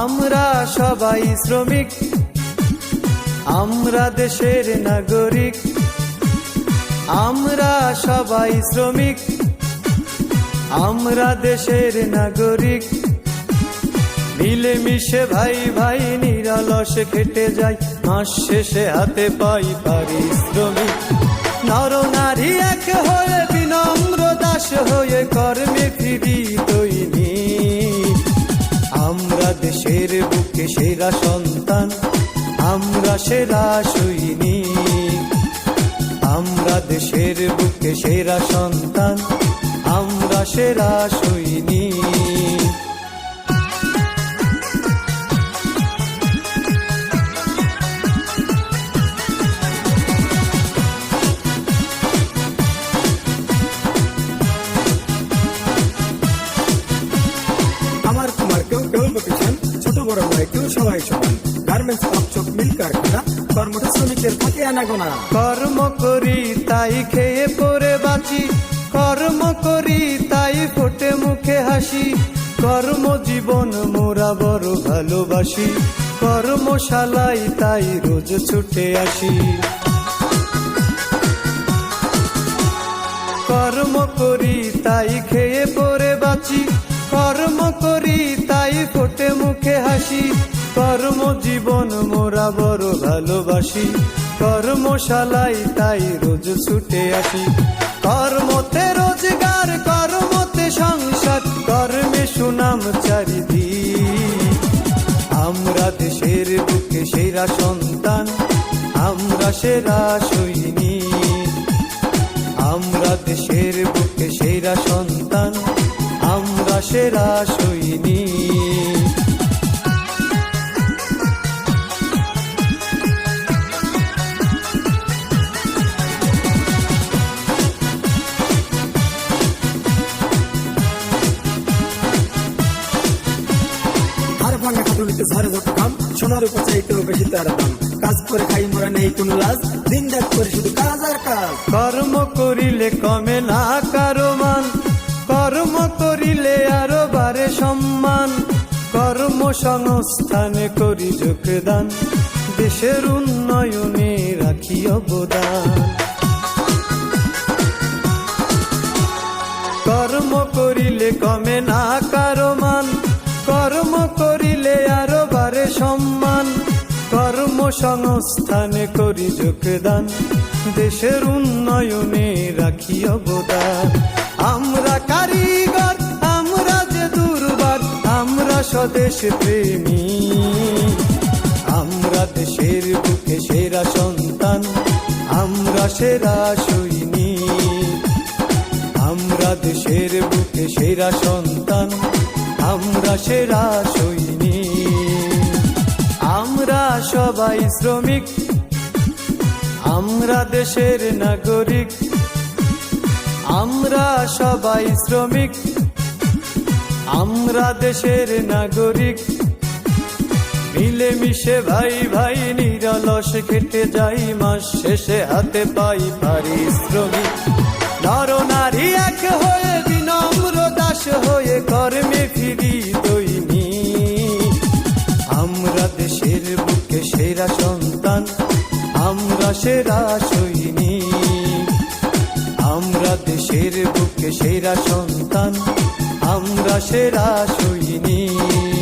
আমরা সবাই শ্রমিক, আমরা দেশের নাগরিক। আমরা সবাই শ্রমিক, আমরা দেশের নাগরিক। মিলেমিশে ভাই ভাই নিরলস খেটে যাই, মাস শেষে হাতে পাই পারিশ্রমিক। নর নারী এক হয়ে বিনম্র দাস হয়ে কর্মে ফিরি দৈনিক। আমরা দেশের বুকে সেরা সন্তান, আমরা সেরা সৈনিক। আমরা দেশের বুকে সেরা সন্তান, আমরা সেরা সৈনিক। আমার তোমার কেউ কেউ লোকেশন, ছোট বড় নয় কেউ সবাই সমান। গার্মেন্টস অপচক মিল কারখানা, কর্মঠ শ্রমিকের থাকে আনাগোনা। কর্ম করি তাই খেয়ে পরে বাঁচি, কর্ম করি তাই ফোটে মুখে হাসি। কর্মজীবন মোরা বড় ভালোবাসি, কর্মশালায় তাই রোজ ছুটে আসি। কর্ম করি তাই খেয়ে পরে বাঁচি, কর্ম করি তাই ফোটে মুখে হাসি। কর্মজীবন মোরা বড় ভালোবাসি, কর্মশালায় তাই রোজ ছুটে আসি। কর্মতে রোজগার, কর্মতে সংসার, কর্মে সুনাম চারিদিক। আমরা দেশের বুকে সেরা সন্তান, আমরা সেরা সৈনিক। আমরা দেশের বুকে সেরা সন্তান, আমরা সেরা সৈনিক। ভাঙা খাটুনিতে ঝরে যত কাম, সোনার উপর চাইতেও বেশি তার দাম। কাজ করে খাই মোরা নেই কোনো লাজ, দিন রাত করে শুধু কাজ আর কাজ। কর্ম করিলে কমে না কারো মান, কর্ম করিলে আরো বাড়ে সম্মান। কর্মসংস্থানে করি যোগদান, দেশের উন্নয়নে রাখি অবদান। কর্ম করিলে কমে না কারো মান, কর্ম করিলে আরো বাড়ে সম্মান। কর্মসংস্থানে করি যোগদান, দেশের উন্নয়নে রাখি অবদান। আমরা কারিগর, আমরা যে দুর্বার, আমরা স্বদেশ প্রেমী। আমরা দেশের বুকে সেরা সন্তান, আমরা সেরা সৈনিক। আমরা দেশের বুকে সেরা সন্তান, আমরা সেরা সৈনিক। আমরা সবাই শ্রমিক, আমরা দেশের নাগরিক। আমরা সবাই শ্রমিক, আমরা দেশের নাগরিক। মিলেমিশে ভাই ভাই নিরলস খেটে যাই, মাস শেষে হাতে পাই পারিশ্রমিক। নর নারী এক হয়ে বিনম্র দাস হয়ে কর্মে ফিরি দৈনিক। আমরা দেশের বুকে সেরা সন্তান, আমরা সেরা সৈনিক। আমরা দেশের বুকে সেরা সন্তান, আমরা সেরা সৈনিক।